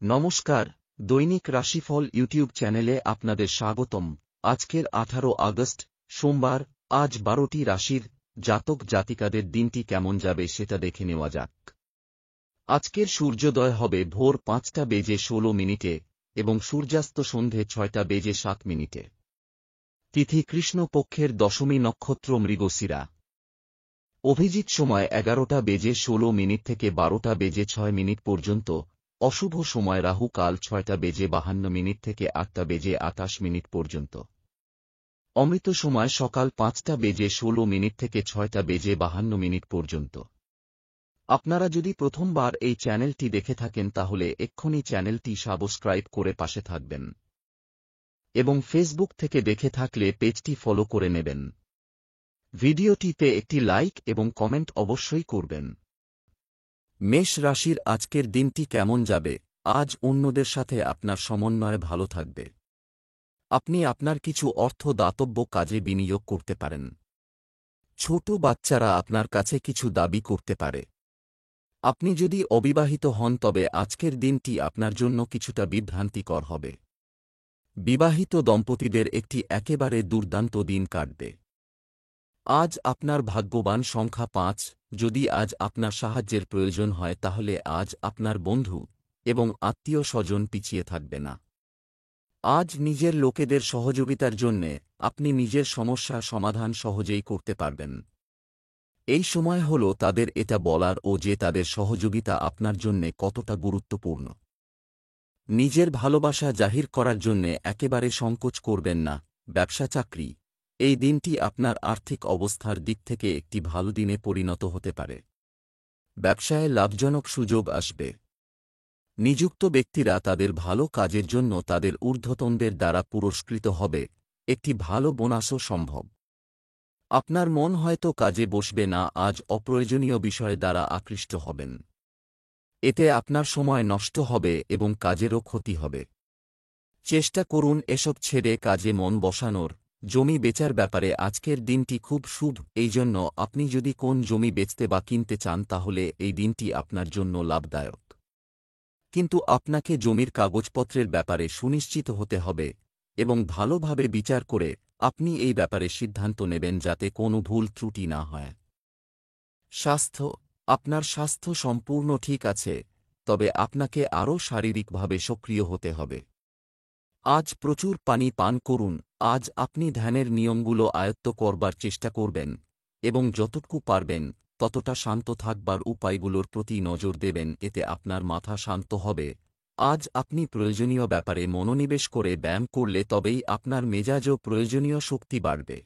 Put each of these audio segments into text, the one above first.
নমস্কার, দৈনিক রাশিফল ইউটিউব চ্যানেলে আপনাদের স্বাগতম। আজকের 18 আগস্ট সোমবার। আজ 12টি রাশির জাতক জাতিকাদের দিনটি কেমন যাবে সেটা দেখে নেওয়া যাক। আজকের সূর্যোদয় হবে ভোর 5:16 এবং সূর্যাস্ত সন্ধে 6:07। তিথি কৃষ্ণপক্ষের দশমী নক্ষত্র মৃগশিরা। অভিজিৎ সময় 11:16 থেকে 12:06 পর্যন্ত। অশুভ সময় রাহু কাল 6:52 থেকে 8:28 পর্যন্ত। অমৃত সময় সকাল 5:16 থেকে 6:52 পর্যন্ত। আপনারা যদি প্রথমবার এই চ্যানেলটি দেখে থাকেন তাহলে এক্ষুনি চ্যানেলটি সাবস্ক্রাইব করে পাশে থাকবেন এবং ফেসবুক থেকে দেখে থাকলে পেজটি ফলো করে নেবেন। ভিডিওটিতে একটি লাইক এবং কমেন্ট অবশ্যই করবেন। মেষ রাশির আজকের দিনটি কেমন যাবে? আজ অন্যদের সাথে আপনার সমন্বয় ভালো থাকবে। আপনি আপনার কিছু অর্থ দাতব্য কাজে বিনিয়োগ করতে পারেন। ছোট বাচ্চারা আপনার কাছে কিছু দাবি করতে পারে। আপনি যদি অবিবাহিত হন তবে আজকের দিনটি আপনার জন্য কিছুটা বিভ্রান্তিকর হবে। বিবাহিত দম্পতিদের একটি একেবারে দুর্দান্ত দিন কাটবে। আজ আপনার ভাগ্যবান সংখ্যা 5। যদি আজ আপনার সাহায্যের প্রয়োজন হয় তাহলে আজ আপনার বন্ধু এবং আত্মীয় স্বজন পিছিয়ে থাকবে না। আজ নিজের লোকেদের সহযোগিতার জন্যে আপনি নিজের সমস্যার সমাধান সহজেই করতে পারবেন। এই সময় হল তাদের এটা বলার ও যে তাদের সহযোগিতা আপনার জন্যে কতটা গুরুত্বপূর্ণ। নিজের ভালোবাসা জাহির করার জন্যে একেবারে সংকোচ করবেন না। ব্যবসা চাকরি, এই দিনটি আপনার আর্থিক অবস্থার দিক থেকে একটি ভালো দিনে পরিণত হতে পারে। ব্যবসায় লাভজনক সুযোগ আসবে। নিযুক্ত ব্যক্তিরা তাদের ভালো কাজের জন্য তাদের ঊর্ধ্বতনদের দ্বারা পুরস্কৃত হবে। একটি ভালো বোনাসও সম্ভব। আপনার মন হয়তো কাজে বসবে না। আজ অপ্রয়োজনীয় বিষয় দ্বারা আকৃষ্ট হবেন। এতে আপনার সময় নষ্ট হবে এবং কাজেরও ক্ষতি হবে। চেষ্টা করুন এসব ছেড়ে কাজে মন বসানোর। জমি বেচার ব্যাপারে আজকের দিনটি খুব শুভ। এই জন্য আপনি যদি কোন জমি বেচতে বা কিনতে চান তাহলে এই দিনটি আপনার জন্য লাভদায়ক। কিন্তু আপনাকে জমির কাগজপত্রের ব্যাপারে সুনিশ্চিত হতে হবে এবং ভালোভাবে বিচার করে আপনি এই ব্যাপারে সিদ্ধান্ত নেবেন যাতে কোনো ভুল ত্রুটি না হয়। স্বাস্থ্য, আপনার স্বাস্থ্য সম্পূর্ণ ঠিক আছে, তবে আপনাকে আরও শারীরিকভাবে সক্রিয় হতে হবে। আজ প্রচুর পানি পান করুন। আজ আপনি ধ্যানের নিয়মগুলো আয়ত্ত করবার চেষ্টা করবেন এবং যতটুকু পারবেন ততটা শান্ত থাকবার উপায়গুলোর প্রতি নজর দেবেন। এতে আপনার মাথা শান্ত হবে। আজ আপনি প্রয়োজনীয় ব্যাপারে মনোনিবেশ করে ব্যায়াম করলে তবেই আপনার মেজাজও প্রয়োজনীয় শক্তি বাড়বে।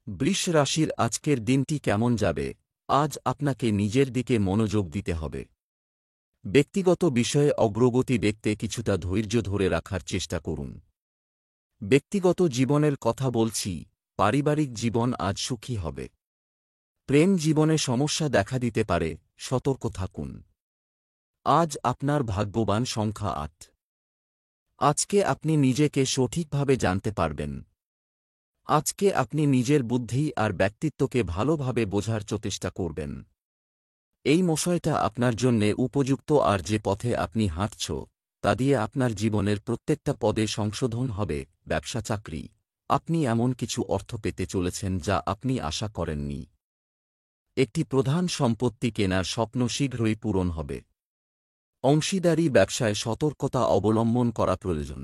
বৃষ রাশির আজকের দিনটি কেমন যাবে? আজ আপনাকে নিজের দিকে মনোযোগ দিতে হবে। ব্যক্তিগত বিষয়ে অগ্রগতি দেখতে কিছুটা ধৈর্য ধরে রাখার চেষ্টা করুন। ব্যক্তিগত জীবনের কথা বলছি, পারিবারিক জীবন আজ সুখী হবে। প্রেম জীবনে সমস্যা দেখা দিতে পারে, সতর্ক থাকুন। আজ আপনার ভাগ্যবান সংখ্যা 8। আজকে আপনি নিজেকে সঠিকভাবে জানতে পারবেন। আজকে আপনি নিজের বুদ্ধি আর ব্যক্তিত্বকে ভালোভাবে বোঝার চেষ্টা করবেন। এই বিষয়টা আপনার জন্যে উপযুক্ত আর যে পথে আপনি হাঁটছ তা দিয়ে আপনার জীবনের প্রত্যেকটা পদে সংশোধন হবে। ব্যবসা চাকরি, আপনি এমন কিছু অর্থ পেতে চলেছেন যা আপনি আশা করেননি। একটি প্রধান সম্পত্তি কেনার স্বপ্ন শীঘ্রই পূরণ হবে। অংশীদারি ব্যবসায় সতর্কতা অবলম্বন করা প্রয়োজন।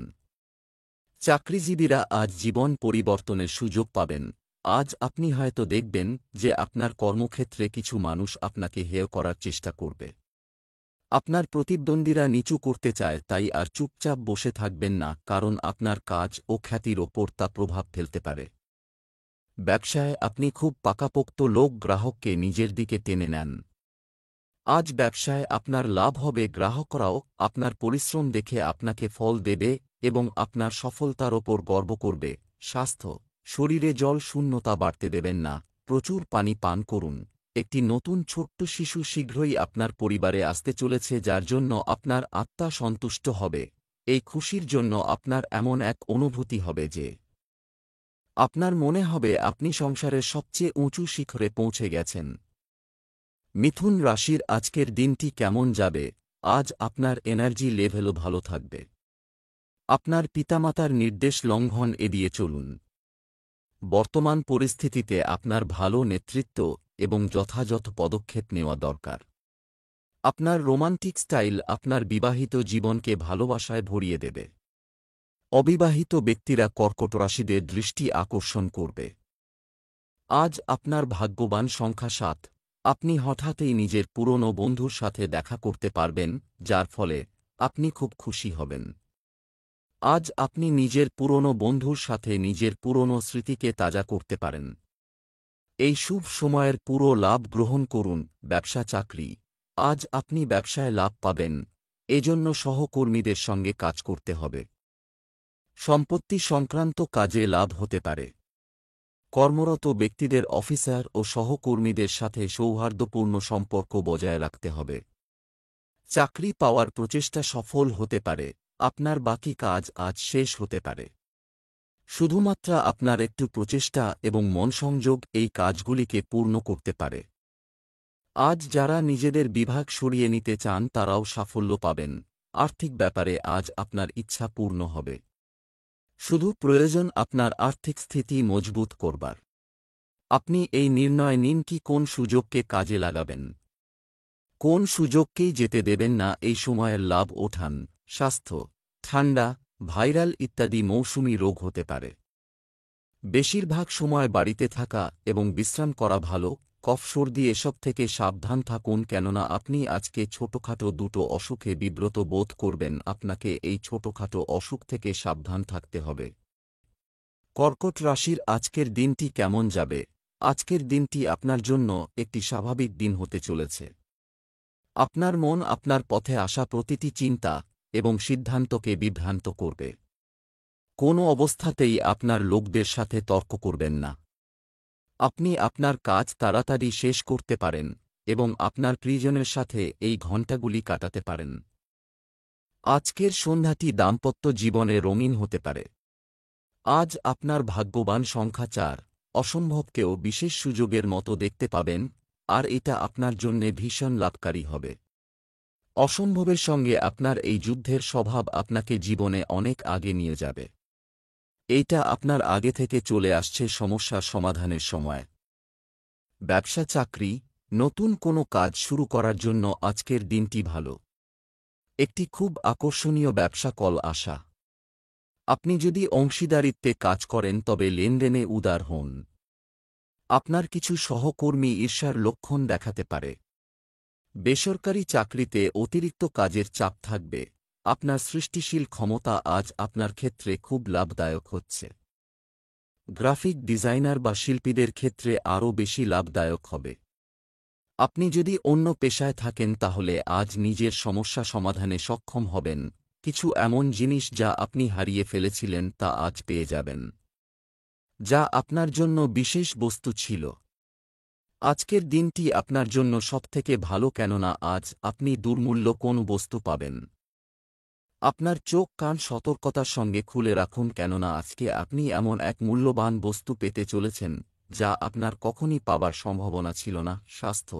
চাকরিজীবীরা আজ জীবন পরিবর্তনের সুযোগ পাবেন। আজ আপনি হয়তো দেখবেন যে আপনার কর্মক্ষেত্রে কিছু মানুষ আপনাকে হেয় করার চেষ্টা করবে। আপনার প্রতিদ্বন্দ্বীরা নিচু করতে চায়, তাই আর চুপচাপ বসে থাকবেন না, কারণ আপনার কাজ ও খ্যাতির ওপর তা প্রভাব ফেলতে পারে। ব্যবসায় আপনি খুব পাকাপোক্ত লোক গ্রাহককে নিজের দিকে টেনে নেন। আজ ব্যবসায় আপনার লাভ হবে। গ্রাহকরাও আপনার পরিশ্রম দেখে আপনাকে ফল দেবে এবং আপনার সফলতার ওপর গর্ব করবে। স্বাস্থ্য, শরীরে জল শূন্যতা বাড়তে দেবেন না। প্রচুর পানি পান করুন। একটি নতুন ছোট্ট শিশু শীঘ্রই আপনার পরিবারে আসতে চলেছে, যার জন্য আপনার আত্মা সন্তুষ্ট হবে। এই খুশির জন্য আপনার এমন এক অনুভূতি হবে যে আপনার মনে হবে আপনি সংসারের সবচেয়ে উঁচু শিখরে পৌঁছে গেছেন। মিথুন রাশির আজকের দিনটি কেমন যাবে? আজ আপনার এনার্জি লেভেলও ভালো থাকবে। আপনার পিতামাতার নির্দেশ লঙ্ঘন এড়িয়ে চলুন। বর্তমান পরিস্থিতিতে আপনার ভালো নেতৃত্ব এবং যথাযথ পদক্ষেপ নেওয়া দরকার। আপনার রোমান্টিক স্টাইল আপনার বিবাহিত জীবনকে ভালোবাসায় ভরিয়ে দেবে। অবিবাহিত ব্যক্তিরা কর্কট রাশিদের দৃষ্টি আকর্ষণ করবে। আজ আপনার ভাগ্যবান সংখ্যা 7। আপনি হঠাৎই নিজের পুরনো বন্ধুর সাথে দেখা করতে পারবেন, যার ফলে আপনি খুব খুশি হবেন। আজ আপনি নিজের পুরনো বন্ধুর সাথে নিজের পুরনো স্মৃতিকে তাজা করতে পারেন। এই শুভ সময়ের পুরো লাভ গ্রহণ করুন। ব্যবসা চাকরি, আজ আপনি ব্যবসায় লাভ পাবেন, এজন্য সহকর্মীদের সঙ্গে কাজ করতে হবে। সম্পত্তি সংক্রান্ত কাজে লাভ হতে পারে। কর্মরত ব্যক্তিদের অফিসার ও সহকর্মীদের সাথে সৌহার্দ্যপূর্ণ সম্পর্ক বজায় রাখতে হবে। চাকরি পাওয়ার প্রচেষ্টা সফল হতে পারে। আপনার বাকি কাজ আজ শেষ হতে পারে। শুধুমাত্র আপনার একটু প্রচেষ্টা এবং মনসংযোগ এই কাজগুলিকে পূর্ণ করতে পারে। আজ যারা নিজেদের বিভাগ সরিয়ে নিতে চান তারাও সাফল্য পাবেন। আর্থিক ব্যাপারে আজ আপনার ইচ্ছা পূর্ণ হবে। শুধু প্রয়োজন আপনার আর্থিক স্থিতি মজবুত করবার। আপনি এই নির্ণয় নিন কি কোন সুযোগকে কাজে লাগাবেন, কোন সুযোগকেই যেতে দেবেন না। এই সময়ের লাভ ওঠান। স্বাস্থ্য, ঠান্ডা, ভাইরাল ইত্যাদি মৌসুমী রোগ হতে পারে। বেশিরভাগ সময় বাড়িতে থাকা এবং বিশ্রাম করা ভালো। কফ সর্দি এসব থেকে সাবধান থাকুন, কেননা আপনি আজকে ছোটখাটো দুটো অসুখে বিব্রত বোধ করবেন। আপনাকে এই ছোটখাটো অসুখ থেকে সাবধান থাকতে হবে। কর্কট রাশির আজকের দিনটি কেমন যাবে? আজকের দিনটি আপনার জন্য একটি স্বাভাবিক দিন হতে চলেছে। আপনার মন আপনার পথে আসা প্রতিটি চিন্তা এবং সিদ্ধান্তকে বিভ্রান্ত করবে। কোনো অবস্থাতেই আপনার লোকদের সাথে তর্ক করবেন না। আপনি আপনার কাজ তাড়াতাড়ি শেষ করতে পারেন এবং আপনার প্রিয়জনের সাথে এই ঘণ্টাগুলি কাটাতে পারেন। আজকের সন্ধ্যাটি দাম্পত্য জীবনে রঙিন হতে পারে। আজ আপনার ভাগ্যবান সংখ্যা 4। অসম্ভবকেও বিশেষ সুযোগের মতো দেখতে পাবেন, আর এটা আপনার জন্যে ভীষণ লাভকারী হবে। অসম্ভবের সঙ্গে আপনার এই যুদ্ধের স্বভাব আপনাকে জীবনে অনেক আগে নিয়ে যাবে। এইটা আপনার আগে থেকে চলে আসছে সমস্যার সমাধানের সময়। ব্যবসা চাকরি, নতুন কোনো কাজ শুরু করার জন্য আজকের দিনটি ভালো। একটি খুব আকর্ষণীয় ব্যবসা কল আসা। আপনি যদি অংশীদারিত্বে কাজ করেন তবে লেনদেনে উদার হন। আপনার কিছু সহকর্মী ঈর্ষার লক্ষণ দেখাতে পারে। বেসরকারি চাকরিতে অতিরিক্ত কাজের চাপ থাকবে। আপনার সৃষ্টিশীল ক্ষমতা আজ আপনার ক্ষেত্রে খুব লাভদায়ক হচ্ছে। গ্রাফিক ডিজাইনার বা শিল্পীদের ক্ষেত্রে আরও বেশি লাভদায়ক হবে। আপনি যদি অন্য পেশায় থাকেন তাহলে আজ নিজের সমস্যা সমাধানে সক্ষম হবেন। কিছু এমন জিনিস যা আপনি হারিয়ে ফেলেছিলেন তা আজ পেয়ে যাবেন, যা আপনার জন্য বিশেষ বস্তু ছিল। আজকের দিনটি আপনার জন্য সবথেকে ভালো, কেননা আজ আপনি দুর্মূল্য কোন বস্তু পাবেন। আপনার চোখ কান সতর্কতার সঙ্গে খুলে রাখুন, কেননা আজকে আপনি এমন এক মূল্যবান বস্তু পেতে চলেছেন যা আপনার কখনই পাবার সম্ভাবনা ছিল না। স্বাস্থ্য,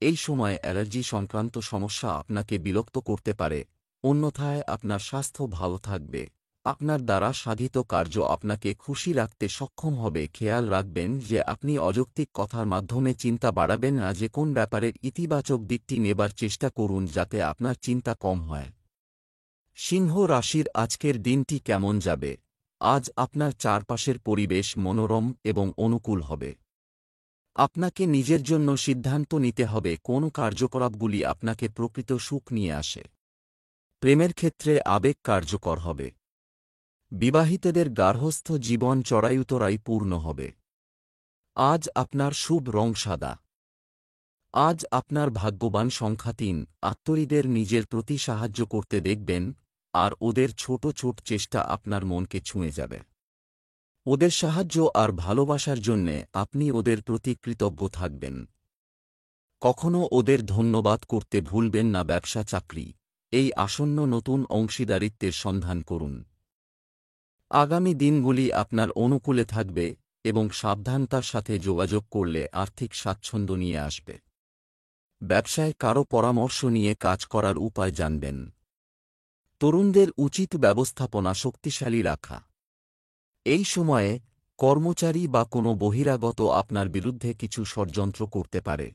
এই সময় অ্যালার্জি সংক্রান্ত সমস্যা আপনাকে বিরক্ত করতে পারে, অন্যথায় আপনার স্বাস্থ্য ভালো থাকবে। আপনার দ্বারা সাধিত কার্য আপনাকে খুশি রাখতে সক্ষম হবে। খেয়াল রাখবেন যে আপনি অযৌক্তিক কথার মাধ্যমে চিন্তা বাড়াবেন না। যে কোন ব্যাপারের ইতিবাচক দিকটি নেবার চেষ্টা করুন যাতে আপনার চিন্তা কম হয়। সিংহ রাশির আজকের দিনটি কেমন যাবে? আজ আপনার চারপাশের পরিবেশ মনোরম এবং অনুকূল হবে। আপনাকে নিজের জন্য সিদ্ধান্ত নিতে হবে কোন কার্যকলাপগুলি আপনাকে প্রকৃত সুখ নিয়ে আসে। প্রেমের ক্ষেত্রে আবেগ কার্যকর হবে। বিবাহিতদের গার্হস্থ্য জীবন চড়াইউতরাই পূর্ণ হবে। আজ আপনার শুভ রং সাদা। আজ আপনার ভাগ্যবান সংখ্যা 3। আত্মীয়দের নিজের প্রতি সাহায্য করতে দেখবেন, আর ওদের ছোট ছোট চেষ্টা আপনার মনকে ছুঁয়ে যাবে। ওদের সাহায্য আর ভালোবাসার জন্যে আপনি ওদের প্রতি কৃতজ্ঞ থাকবেন। কখনো ওদের ধন্যবাদ করতে ভুলবেন না। ব্যবসা চাকরি, এই আসন্ন নতুন অংশীদারিত্বের সন্ধান করুন। আগামী দিনগুলি আপনার অনুকূলে থাকবে এবং সাবধানতার সাথে যোগাযোগ করলে আর্থিক স্বাচ্ছন্দ্য নিয়ে আসবে। ব্যবসায় কারো পরামর্শ নিয়ে কাজ করার উপায় জানবেন। তরুণদের উচিত ব্যবস্থাপনা শক্তিশালী রাখা। এই সময়ে কর্মচারী বা কোনো বহিরাগত আপনার বিরুদ্ধে কিছু ষড়যন্ত্র করতে পারে।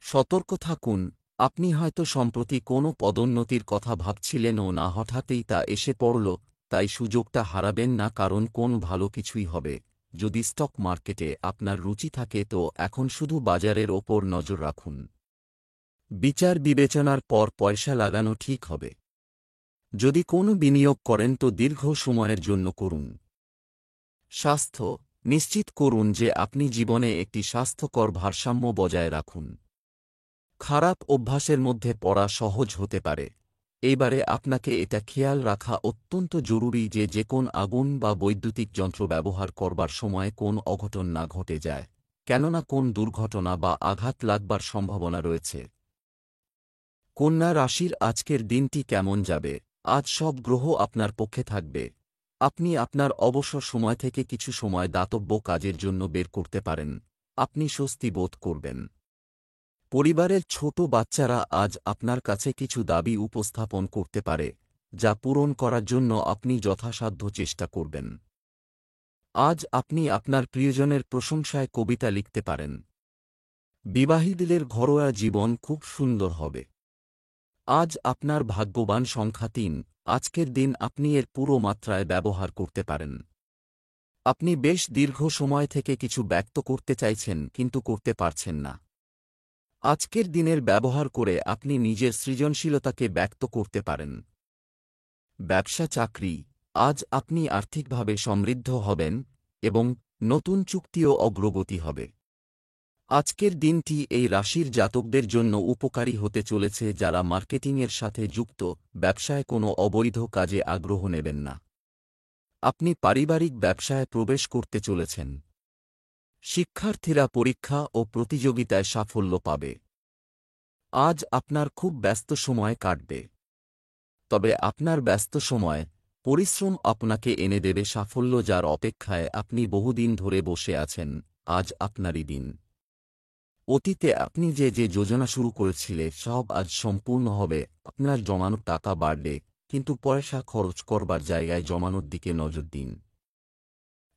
সতর্ক থাকুন, আপনি হয়তো সম্প্রতি কোনো পদোন্নতির কথা ভাবছিলেনও না, হঠাৎই তা এসে পড়ল, তাই সুযোগটা হারাবেন না, কারণ কোন ভালো কিছুই হবে। যদি স্টক মার্কেটে আপনার রুচি থাকে তো এখন শুধু বাজারের ওপর নজর রাখুন। বিচার বিবেচনার পর পয়সা লাগানো ঠিক হবে। যদি কোনো বিনিয়োগ করেন তো দীর্ঘ সময়ের জন্য করুন। স্বাস্থ্য নিশ্চিত করুন যে আপনি জীবনে একটি স্বাস্থ্যকর ভারসাম্য বজায় রাখুন। খারাপ অভ্যাসের মধ্যে পড়া সহজ হতে পারে। এইবারে আপনাকে এটা খেয়াল রাখা অত্যন্ত জরুরি যে কোন আগুন বা বৈদ্যুতিক যন্ত্র ব্যবহার করবার সময় কোন অঘটন না ঘটে যায়, কেননা কোন দুর্ঘটনা বা আঘাত লাগবার সম্ভাবনা রয়েছে। কন্যা রাশির আজকের দিনটি কেমন যাবে? আজ সব গ্রহ আপনার পক্ষে থাকবে। আপনি আপনার অবসর সময় থেকে কিছু সময় দাতব্য কাজের জন্য বের করতে পারেন। আপনি স্বস্তি বোধ করবেন। পরিবারের ছোট বাচ্চারা আজ আপনার কাছে কিছু দাবি উপস্থাপন করতে পারে, যা পূরণ করার জন্য আপনি যথাসাধ্য চেষ্টা করবেন। আজ আপনি আপনার প্রিয়জনের প্রশংসায় কবিতা লিখতে পারেন। বিবাহিতদের ঘরোয়া জীবন খুব সুন্দর হবে। আজ আপনার ভাগ্যবান সংখ্যা ৩। আজকের দিন আপনি এর পুরো মাত্রায় ব্যবহার করতে পারেন। আপনি বেশ দীর্ঘ সময় থেকে কিছু ব্যক্ত করতে চাইছেন কিন্তু করতে পারছেন না। আজকের দিনের ব্যবহার করে আপনি নিজের সৃজনশীলতাকে ব্যক্ত করতে পারেন। ব্যবসা চাকরি আজ আপনি আর্থিকভাবে সমৃদ্ধ হবেন এবং নতুন চুক্তিও অগ্রগতি হবে। আজকের দিনটি এই রাশির জাতকদের জন্য উপকারী হতে চলেছে যারা মার্কেটিংয়ের সাথে যুক্ত, ব্যবসায় কোনো অবৈধ কাজে আগ্রহ নেবেন না। আপনি পারিবারিক ব্যবসায় প্রবেশ করতে চলেছেন। শিক্ষার্থীরা পরীক্ষা ও প্রতিযোগিতায় সাফল্য পাবে। আজ আপনার খুব ব্যস্ত সময় কাটবে। তবে আপনার ব্যস্ত সময় পরিশ্রম আপনাকে এনে দেবে সাফল্য, যার অপেক্ষায় আপনি বহুদিন ধরে বসে আছেন। আজ আপনারই দিন। অতীতে আপনি যে যোজনা শুরু করেছিলেন সব আজ সম্পূর্ণ হবে। আপনার জমানো টাকা বাড়বে, কিন্তু পয়সা খরচ করবার জায়গায় জমানোর দিকে নজর দিন।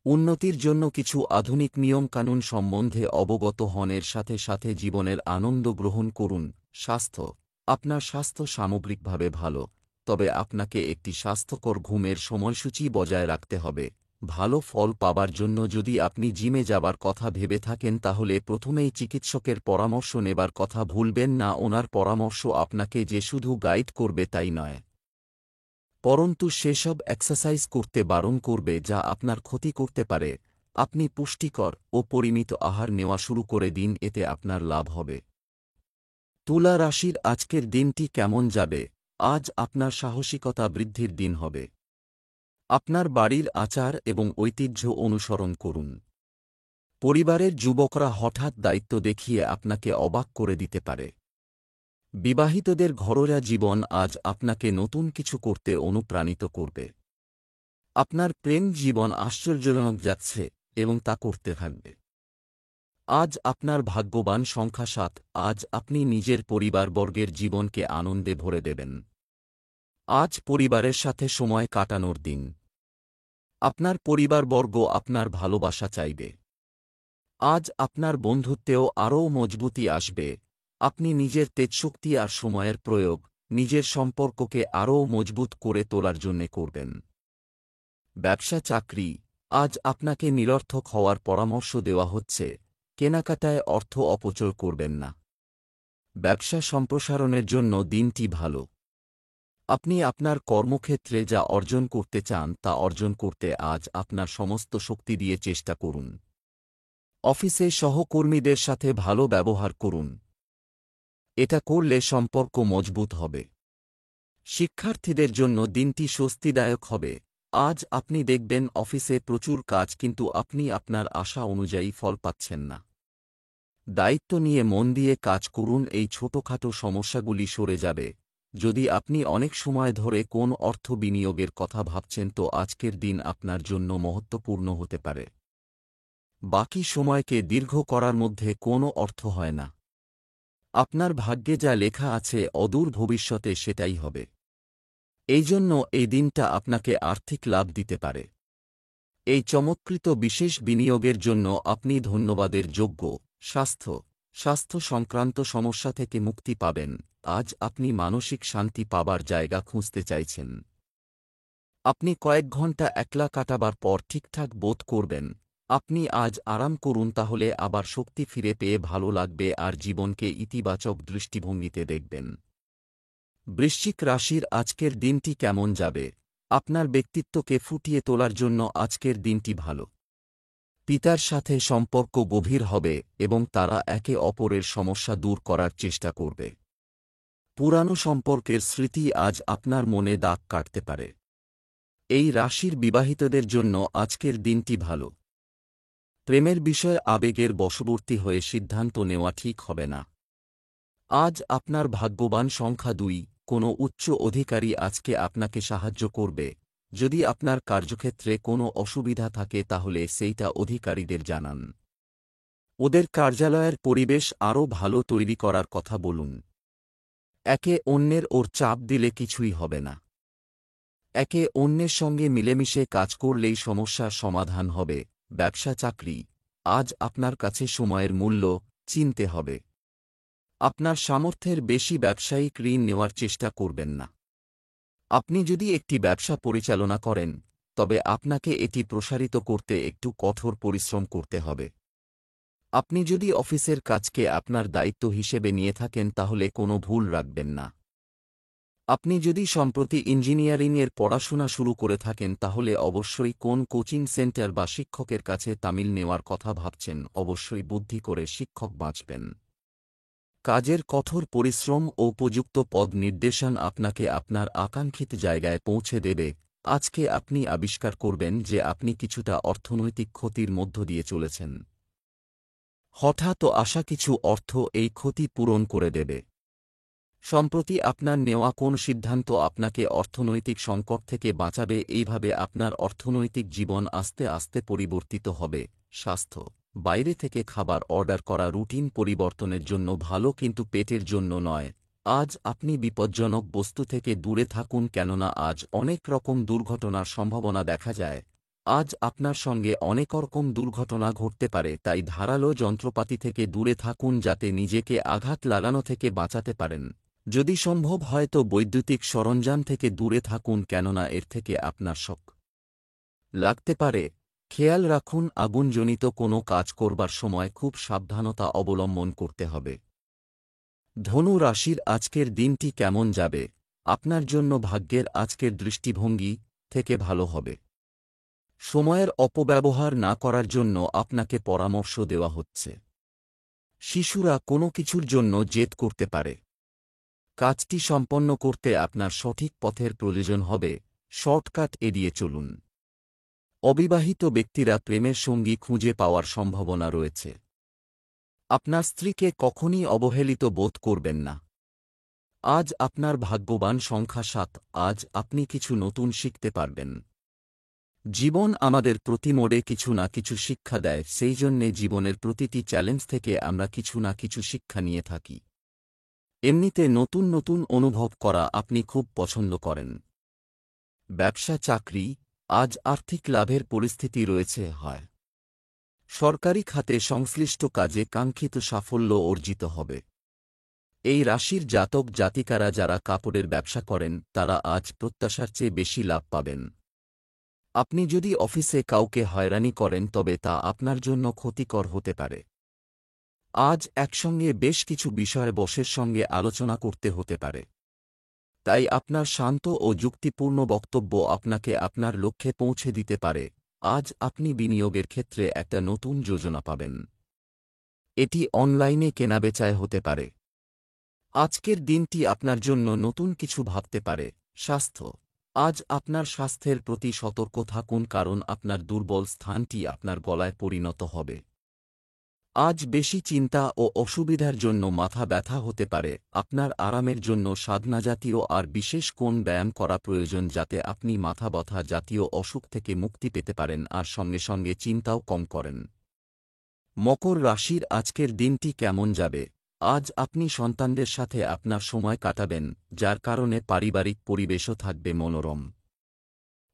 উন্নতির জন্য কিছু আধুনিক নিয়মকানুন সম্বন্ধে অবগত হন, এর সাথে সাথে জীবনের আনন্দ গ্রহণ করুন। স্বাস্থ্য আপনার স্বাস্থ্য সামগ্রিকভাবে ভালো, তবে আপনাকে একটি স্বাস্থ্যকর ঘুমের সময়সূচি বজায় রাখতে হবে। ভালো ফল পাবার জন্য যদি আপনি জিমে যাবার কথা ভেবে থাকেন তাহলে প্রথমেই চিকিৎসকের পরামর্শ নেবার কথা ভুলবেন না। ওনার পরামর্শ আপনাকে যে শুধু গাইড করবে তাই নয়, পরন্তু সেসব এক্সারসাইজ করতে বারণ করবে যা আপনার ক্ষতি করতে পারে। আপনি পুষ্টিকর ও পরিমিত আহার নেওয়া শুরু করে দিন, এতে আপনার লাভ হবে। তুলা রাশির আজকের দিনটি কেমন যাবে? আজ আপনার সাহসিকতা বৃদ্ধির দিন হবে। আপনার বাড়ির আচার এবং ঐতিহ্য অনুসরণ করুন। পরিবারের যুবকরা হঠাৎ দায়িত্ব দেখিয়ে আপনাকে অবাক করে দিতে পারে। বিবাহিতদের ঘরোয়া জীবন আজ আপনাকে নতুন কিছু করতে অনুপ্রাণিত করবে। আপনার প্রেম জীবন আশ্চর্যজনক যাচ্ছে এবং তা করতে থাকবে। আজ আপনার ভাগ্যবান সংখ্যা ৭। আজ আপনি নিজের পরিবারবর্গের জীবনকে আনন্দে ভরে দেবেন। আজ পরিবারের সাথে সময় কাটানোর দিন। আপনার পরিবারবর্গ আপনার ভালোবাসা চাইবে। আজ আপনার বন্ধুত্বেও আরও মজবুতি আসবে। আপনি নিজের তেজশক্তি আর সময়ের প্রয়োগ নিজের সম্পর্ককে আরও মজবুত করে তোলার জন্যে করবেন। ব্যবসা চাকরি আজ আপনাকে নিরর্থক হওয়ার পরামর্শ দেওয়া হচ্ছে। কেনাকাটায় অর্থ অপচয় করবেন না। ব্যবসা সম্প্রসারণের জন্য দিনটি ভালো। আপনি আপনার কর্মক্ষেত্রে যা অর্জন করতে চান তা অর্জন করতে আজ আপনার সমস্ত শক্তি দিয়ে চেষ্টা করুন। অফিসে সহকর্মীদের সাথে ভালো ব্যবহার করুন। এটা করলে সম্পর্ক মজবুত হবে। শিক্ষার্থীদের জন্য দিনটি স্বস্তিদায়ক হবে। আজ আপনি দেখবেন অফিসে প্রচুর কাজ, কিন্তু আপনি আপনার আশা অনুযায়ী ফল পাচ্ছেন না। দায়িত্ব নিয়ে মন দিয়ে কাজ করুন, এই ছোটখাটো সমস্যাগুলি সরে যাবে। যদি আপনি অনেক সময় ধরে কোন অর্থ বিনিয়োগের কথা ভাবছেন তো আজকের দিন আপনার জন্য মহত্বপূর্ণ হতে পারে। বাকি সময়কে দীর্ঘ করার মধ্যে কোনো অর্থ হয় না। আপনার ভাগ্যে যা লেখা আছে অদূর ভবিষ্যতে সেটাই হবে। এই জন্য এই দিনটা আপনাকে আর্থিক লাভ দিতে পারে। এই চমৎকৃত বিশেষ বিনিয়োগের জন্য আপনি ধন্যবাদের যোগ্য। স্বাস্থ্য সংক্রান্ত সমস্যা থেকে মুক্তি পাবেন। আজ আপনি মানসিক শান্তি পাবার জায়গা খুঁজতে চাইছেন। আপনি কয়েক ঘন্টা একলা কাটাবার পর ঠিকঠাক বোধ করবেন। আপনি আজ আরাম করুন, তাহলে আবার শক্তি ফিরে পেয়ে ভালো লাগবে আর জীবনকে ইতিবাচক দৃষ্টিভঙ্গিতে দেখবেন। বৃশ্চিক রাশির আজকের দিনটি কেমন যাবে? আপনার ব্যক্তিত্বকে ফুটিয়ে তোলার জন্য আজকের দিনটি ভালো। পিতার সাথে সম্পর্ক গভীর হবে এবং তারা একে অপরের সমস্যা দূর করার চেষ্টা করবে। পুরানো সম্পর্কের স্মৃতি আজ আপনার মনে দাগ কাটতে পারে। এই রাশির বিবাহিতদের জন্য আজকের দিনটি ভালো। প্রেমের বিষয়ে আবেগের বশবর্তী হয়ে সিদ্ধান্ত নেওয়া ঠিক হবে না। আজ আপনার ভাগ্যবান সংখ্যা 2। কোনো উচ্চ অধিকারী আজকে আপনাকে সাহায্য করবে। যদি আপনার কার্যক্ষেত্রে কোনো অসুবিধা থাকে তাহলে সেইটা অধিকারীদের জানান। ওদের কার্যালয়ের পরিবেশ আরও ভালো তৈরি করার কথা বলুন। একে অন্যের ওর চাপ দিলে কিছুই হবে না। একে অন্যের সঙ্গে মিলেমিশে কাজ করলেই সমস্যার সমাধান হবে। ব্যবসা চাকরি, আজ আপনার কাছে সময়ের মূল্য চিনতে হবে। আপনার সামর্থ্যের বেশি ব্যবসায়িক ঋণ নেওয়ার চেষ্টা করবেন না। আপনি যদি একটি ব্যবসা পরিচালনা করেন, তবে আপনাকে এটি প্রসারিত করতে একটু কঠোর পরিশ্রম করতে হবে। আপনি যদি অফিসের কাজকে আপনার দায়িত্ব হিসেবে নিয়ে থাকেন তাহলে কোনো ভুল রাখবেন না। আপনি যদি সম্প্রতি ইঞ্জিনিয়ারিংয়ের পড়াশোনা শুরু করে থাকেন তাহলে অবশ্যই কোন কোচিং সেন্টার বা শিক্ষকের কাছে তামিল নেওয়ার কথা ভাবছেন, অবশ্যই বুদ্ধি করে শিক্ষক বাঁচবেন। কাজের কঠোর পরিশ্রম ও উপযুক্ত পদ নির্দেশন আপনাকে আপনার আকাঙ্ক্ষিত জায়গায় পৌঁছে দেবে। আজকে আপনি আবিষ্কার করবেন যে আপনি কিছুটা অর্থনৈতিক ক্ষতির মধ্য দিয়ে চলেছেন। হঠাৎ আসা কিছু অর্থ এই ক্ষতি পূরণ করে দেবে। সম্প্রতি আপনার নেওয়া কোন সিদ্ধান্ত আপনাকে অর্থনৈতিক সংকট থেকে বাঁচাবে। এইভাবে আপনার অর্থনৈতিক জীবন আস্তে আস্তে পরিবর্তিত হবে। স্বাস্থ্য, বাইরে থেকে খাবার অর্ডার করা রুটিন পরিবর্তনের জন্য ভালো, কিন্তু পেটের জন্য নয়। আজ আপনি বিপজ্জনক বস্তু থেকে দূরে থাকুন, কেননা আজ অনেক রকম দুর্ঘটনার সম্ভাবনা দেখা যায়। আজ আপনার সঙ্গে অনেক রকম দুর্ঘটনা ঘটতে পারে, তাই ধারালো যন্ত্রপাতি থেকে দূরে থাকুন যাতে নিজেকে আঘাত লাগানো থেকে বাঁচাতে পারেন। যদি সম্ভব হয় তো বৈদ্যুতিক সরঞ্জাম থেকে দূরে থাকুন, কেননা এর থেকে আপনার শক লাগতে পারে। খেয়াল রাখুন, আগুনজনিত কোনো কাজ করবার সময় খুব সাবধানতা অবলম্বন করতে হবে। ধনু রাশির আজকের দিনটি কেমন যাবে? আপনার জন্য ভাগ্যের আজকের দৃষ্টিভঙ্গি থেকে ভালো হবে। সময়ের অপব্যবহার না করার জন্য আপনাকে পরামর্শ দেওয়া হচ্ছে। শিশুরা কোনো কিছুর জন্য জেদ করতে পারে। কাজটি সম্পন্ন করতে আপনার সঠিক পথের প্রয়োজন হবে, শর্টকাট এড়িয়ে চলুন। অবিবাহিত ব্যক্তিরা প্রেমের সঙ্গী খুঁজে পাওয়ার সম্ভাবনা রয়েছে। আপনার স্ত্রীকে কখনই অবহেলিত বোধ করবেন না। আজ আপনার ভাগ্যবান সংখ্যা 7। আজ আপনি কিছু নতুন শিখতে পারবেন। জীবন আমাদের প্রতি মোড়ে কিছু না কিছু শিক্ষা দেয়, সেই জন্যে জীবনের প্রতিটি চ্যালেঞ্জ থেকে আমরা কিছু না কিছু শিক্ষা নিয়ে থাকি। এমনিতে নতুন নতুন অনুভব করা আপনি খুব পছন্দ করেন। ব্যবসা চাকরি, আজ আর্থিক লাভের পরিস্থিতি রয়েছে। হয় সরকারি খাতে সংশ্লিষ্ট কাজে কাঙ্ক্ষিত সাফল্য অর্জিত হবে। এই রাশির জাতক জাতিকারা যারা কাপড়ের ব্যবসা করেন তারা আজ প্রত্যাশার চেয়ে বেশি লাভ পাবেন। আপনি যদি অফিসে কাউকে হয়রানি করেন তবে তা আপনার জন্য ক্ষতিকর হতে পারে। আজ একসঙ্গে বেশ কিছু বিষয়ে বসের সঙ্গে আলোচনা করতে হতে পারে, তাই আপনার শান্ত ও যুক্তিপূর্ণ বক্তব্য আপনাকে আপনার লক্ষ্যে পৌঁছে দিতে পারে। আজ আপনি বিনিয়োগের ক্ষেত্রে একটা নতুন যোজনা পাবেন। এটি অনলাইনে কেনাবেচায় হতে পারে। আজকের দিনটি আপনার জন্য নতুন কিছু ভাবতে পারে। স্বাস্থ্য, আজ আপনার স্বাস্থ্যের প্রতি সতর্ক থাকুন, কারণ আপনার দুর্বল স্থানটি আপনার গলায় পরিণত হবে। আজ বেশি চিন্তা ও অসুবিধার জন্য মাথা ব্যথা হতে পারে। আপনার আরামের জন্য সাধনাজাতীয় আর বিশেষ কোন ব্যায়াম করা প্রয়োজন, যাতে আপনি মাথা ব্যথা জাতীয় অসুখ থেকে মুক্তি পেতে পারেন আর সঙ্গে সঙ্গে চিন্তাও কম করেন। মকর রাশির আজকের দিনটি কেমন যাবে? আজ আপনি সন্তানদের সাথে আপনার সময় কাটাবেন, যার কারণে পারিবারিক পরিবেশও থাকবে মনোরম।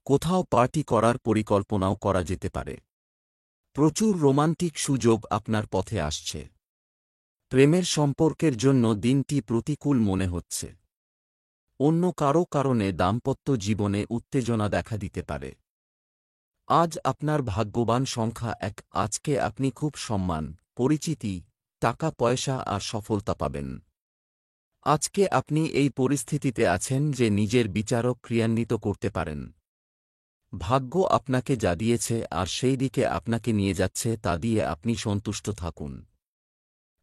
কোথাও পার্টি করার পরিকল্পনাও করা যেতে পারে। প্রচুর রোমান্টিক সুযোগ আপনার পথে আসছে। প্রেমের সম্পর্কের জন্য দিনটি প্রতিকূল মনে হচ্ছে। অন্য কারও কারণে দাম্পত্য জীবনে উত্তেজনা দেখা দিতে পারে। আজ আপনার ভাগ্যবান সংখ্যা 1। আজকে আপনি খুব সম্মান, পরিচিতি, টাকা পয়সা আর সফলতা পাবেন। আজকে আপনি এই পরিস্থিতিতে আছেন যে নিজের বিচারক ক্রিয়ান্বিত করতে পারেন। ভাগ্য আপনাকে যা দিয়েছে আর সেই দিকে আপনাকে নিয়ে যাচ্ছে তা দিয়ে আপনি সন্তুষ্ট থাকুন।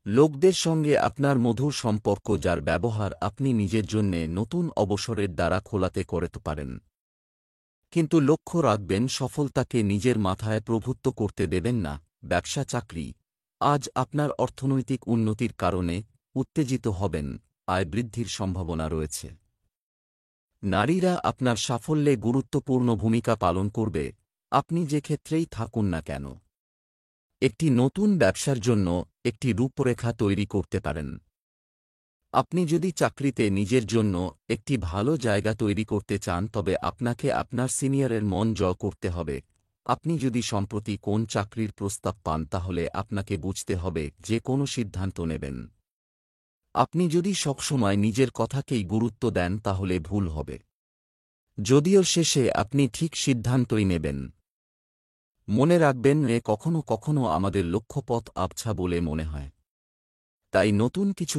লোকদের সঙ্গে আপনার মধুর সম্পর্ক, যার ব্যবহার আপনি নিজের জন্যে নতুন অবসরের দ্বারা খোলাতে করতে পারেন। কিন্তু লক্ষ্য রাখবেন, সফলতাকে নিজের মাথায় প্রভুত্ব করতে দেবেন না। ব্যবসা চাকরি, আজ আপনার অর্থনৈতিক উন্নতির কারণে উত্তেজিত হবেন, আয় বৃদ্ধির সম্ভাবনা রয়েছে। নারীরা আপনার সাফল্যে গুরুত্বপূর্ণ ভূমিকা পালন করবে, আপনি যে ক্ষেত্রেই থাকুন না কেন। একটি নতুন ব্যবসার জন্য একটি রূপরেখা তৈরি করতে পারেন। আপনি যদি চাকরিতে নিজের জন্য একটি ভালো জায়গা তৈরি করতে চান, তবে আপনাকে আপনার সিনিয়রের মন জয় করতে হবে। আপনি যদি সম্প্রতি কোন চাকরির প্রস্তাব পান, তাহলে আপনাকে বুঝতে হবে যে কোনো সিদ্ধান্ত নেবেন। আপনি যদি সবসময় নিজের কথাকেই গুরুত্ব দেন, তাহলে ভুল হবে। যদিও শেষে আপনি ঠিক সিদ্ধান্তই নেবেন। মনে রাখবেন, কখনো কখনো আমাদের লক্ষ্যপথ আবছা বলে মনে হয়। তাই নতুন কিছু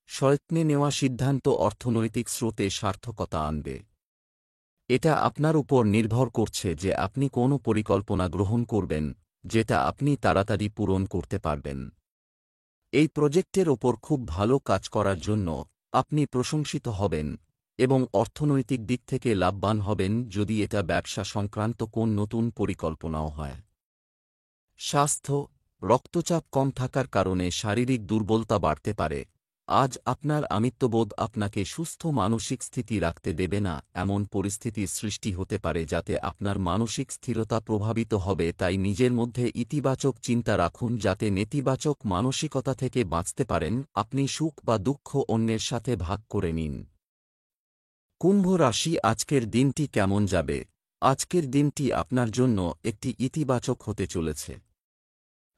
সযত্নে নেওয়া সিদ্ধান্ত অর্থনৈতিক স্রোতে সার্থকতা আনবে। এটা আপনার উপর নির্ভর করছে যে আপনি কোন পরিকল্পনা গ্রহণ করবেন, যেটা আপনি তাড়াতাড়ি পূরণ করতে পারবেন। এই প্রজেক্টের ওপর খুব ভালো কাজ করার জন্য আপনি প্রশংসিত হবেন এবং অর্থনৈতিক দিক থেকে লাভবান হবেন, যদি এটা ব্যবসা সংক্রান্ত কোন নতুন পরিকল্পনাও হয়। স্বাস্থ্য, রক্তচাপ কম থাকার কারণে শারীরিক দুর্বলতা বাড়তে পারে। আজ আপনার আমিত্ববোধ আপনাকে সুস্থ মানসিক স্থিতি রাখতে দেবে না। এমন পরিস্থিতির সৃষ্টি হতে পারে যাতে আপনার মানসিক স্থিরতা প্রভাবিত হবে। তাই নিজের মধ্যে ইতিবাচক চিন্তা রাখুন, যাতে নেতিবাচক মানসিকতা থেকে বাঁচতে পারেন। আপনি সুখ বা দুঃখ অন্যের সাথে ভাগ করে নিন। কুম্ভ রাশি, আজকের দিনটি কেমন যাবে? আজকের দিনটি আপনার জন্য একটি ইতিবাচক হতে চলেছে।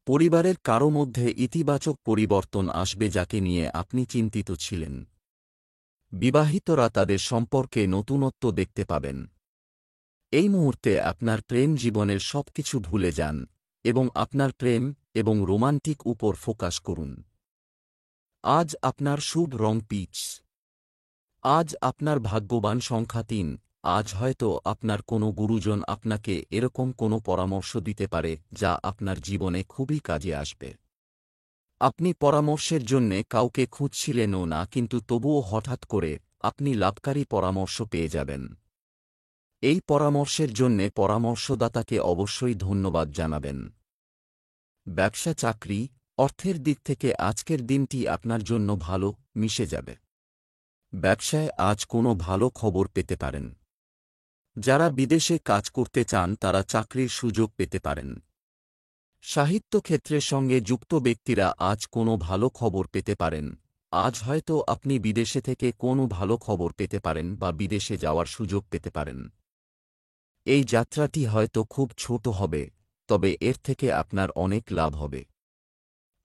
পরিবারের কারো মধ্যে ইতিবাচক পরিবর্তন আসবে, যাকে নিয়ে আপনি চিন্তিত ছিলেন। বিবাহিতরা তাদের সম্পর্কে নতুনত্ব দেখতে পাবেন। এই মুহূর্তে আপনার প্রেম জীবনের সবকিছু ভুলে যান এবং আপনার প্রেম এবং রোমান্টিক উপর ফোকাস করুন। আজ আপনার শুভ রং পিচ। আজ আপনার ভাগ্যবান সংখ্যা 3। আজ হয়তো আপনার কোনো গুরুজন আপনাকে এরকম কোনো পরামর্শ দিতে পারে যা আপনার জীবনে খুবই কাজে আসবে। আপনি পরামর্শের জন্যে কাউকে খুঁজছিলেনও না, কিন্তু তবুও হঠাৎ করে আপনি লাভকারী পরামর্শ পেয়ে যাবেন। এই পরামর্শের জন্যে পরামর্শদাতাকে অবশ্যই ধন্যবাদ জানাবেন। ব্যবসা চাকরি, অর্থের দিক থেকে আজকের দিনটি আপনার জন্য ভালো মিশে যাবে। ব্যবসায় আজ কোনো ভালো খবর পেতে পারেন। যারা বিদেশে কাজ করতে চান তারা চাকরির সুযোগ পেতে পারেন। সাহিত্য ক্ষেত্রের সঙ্গে যুক্ত ব্যক্তিরা আজ কোনো ভালো খবর পেতে পারেন। আজ হয়তো আপনি বিদেশে থেকে কোনো ভালো খবর পেতে পারেন বা বিদেশে যাওয়ার সুযোগ পেতে পারেন। এই যাত্রাটি হয়তো খুব ছোট হবে, তবে এর থেকে আপনার অনেক লাভ হবে।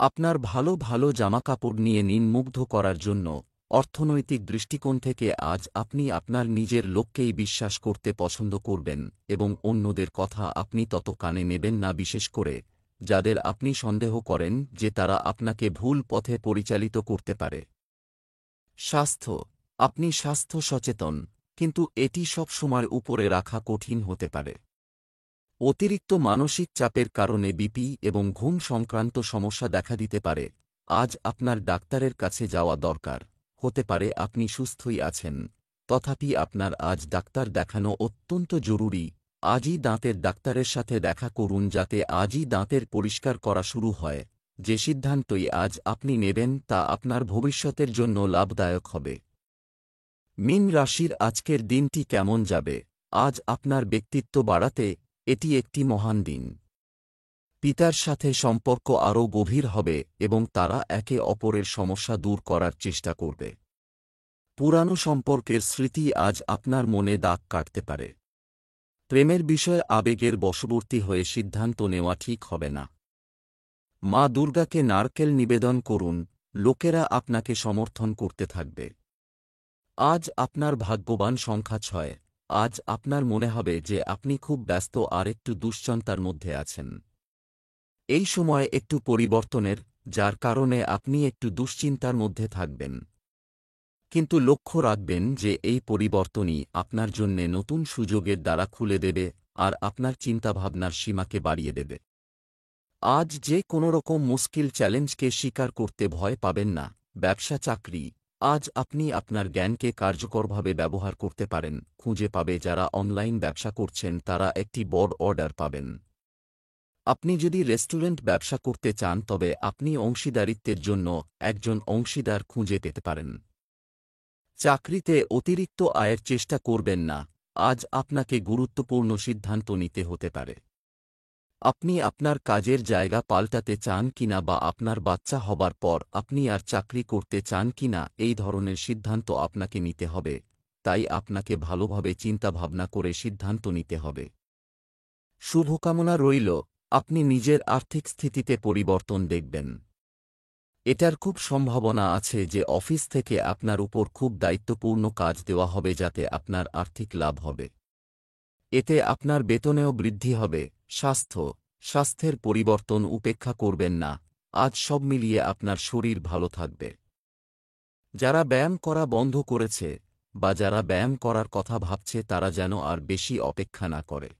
আপনার ভালো ভালো জামাকাপড় নিয়ে নিন মুগ্ধ করার জন্য। অর্থনৈতিক দৃষ্টিকোণ থেকে আজ আপনি আপনার নিজের লোককেই বিশ্বাস করতে পছন্দ করবেন এবং অন্যদের কথা আপনি তত কানে নেবেন না, বিশেষ করে যাদের আপনি সন্দেহ করেন যে তারা আপনাকে ভুল পথে পরিচালিত করতে পারে। স্বাস্থ্য, আপনি স্বাস্থ্য সচেতন, কিন্তু এটি সব সময় উপরে রাখা কঠিন হতে পারে। অতিরিক্ত মানসিক চাপের কারণে বিপি এবং ঘুম সংক্রান্ত সমস্যা দেখা দিতে পারে। আজ আপনার ডাক্তারের কাছে যাওয়া দরকার। হতে পারে আপনি সুস্থই আছেন, তথাপি আপনার আজ ডাক্তার দেখানো অত্যন্ত জরুরি। আজই দাঁতের ডাক্তারের সাথে দেখা করুন, যাতে আজই দাঁতের পরিষ্কার করা শুরু হয়। যে সিদ্ধান্তই আজ আপনি নেবেন তা আপনার ভবিষ্যতের জন্য লাভদায়ক হবে। মীন রাশির আজকের দিনটি কেমন যাবে? আজ আপনার ব্যক্তিত্ব বাড়াতে এটি একটি মহান দিন। পিতার সাথে সম্পর্ক আরও গভীর হবে এবং তারা একে অপরের সমস্যা দূর করার চেষ্টা করবে। পুরানো সম্পর্কের স্মৃতি আজ আপনার মনে দাগ কাটতে পারে। প্রেমের বিষয়ে আবেগের বশবর্তী হয়ে সিদ্ধান্ত নেওয়া ঠিক হবে না। মা দুর্গাকে নারকেল নিবেদন করুন, লোকেরা আপনাকে সমর্থন করতে থাকবে। আজ আপনার ভাগ্যবান সংখ্যা 6। আজ আপনার মনে হবে যে আপনি খুব ব্যস্ত আর একটু দুশ্চিন্তার মধ্যে আছেন। এই সময় একটু পরিবর্তনের, যার কারণে আপনি একটু দুশ্চিন্তার মধ্যে থাকবেন। কিন্তু লক্ষ্য রাখবেন যে এই পরিবর্তনই আপনার জন্যে নতুন সুযোগের দ্বার খুলে দেবে আর আপনার চিন্তাভাবনার সীমাকে বাড়িয়ে দেবে। আজ যে কোনোরকম মুশকিল চ্যালেঞ্জকে স্বীকার করতে ভয় পাবেন না। ব্যবসা চাকরি, আজ আপনি আপনার জ্ঞানকে কার্যকরভাবে ব্যবহার করতে পারেন। খুঁজে পাবে যারা অনলাইন ব্যবসা করছেন তারা একটি বড় অর্ডার পাবেন। আপনি যদি রেস্টুরেন্ট ব্যবসা করতে চান তবে আপনি অংশীদারিত্বের জন্য একজন অংশীদার খুঁজে পেতে পারেন। চাকরিতে অতিরিক্ত আয়ের চেষ্টা করবেন না। আজ আপনাকে গুরুত্বপূর্ণ সিদ্ধান্ত নিতে হতে পারে। আপনি আপনার কাজের জায়গা পাল্টাতে চান কিনা বা আপনার বাচ্চা হবার পর আপনি আর চাকরি করতে চান কিনা এই ধরনের সিদ্ধান্ত আপনাকে নিতে হবে, তাই আপনাকে ভালোভাবে চিন্তাভাবনা করে সিদ্ধান্ত নিতে হবে। শুভকামনা রইল, আপনি নিজের আর্থিক স্থিতিতে পরিবর্তন দেখবেন। এটার খুব সম্ভাবনা আছে যে অফিস থেকে আপনার উপর খুব দায়িত্বপূর্ণ কাজ দেওয়া হবে যাতে আপনার আর্থিক লাভ হবে। এতে আপনার বেতনেও বৃদ্ধি হবে। স্বাস্থ্যের পরিবর্তন উপেক্ষা করবেন না। আজ সব মিলিয়ে আপনার শরীর ভালো থাকবে। যারা ব্যায়াম করা বন্ধ করেছে বা যারা ব্যায়াম করার কথা ভাবছে তারা যেন আর বেশি অপেক্ষা না করে।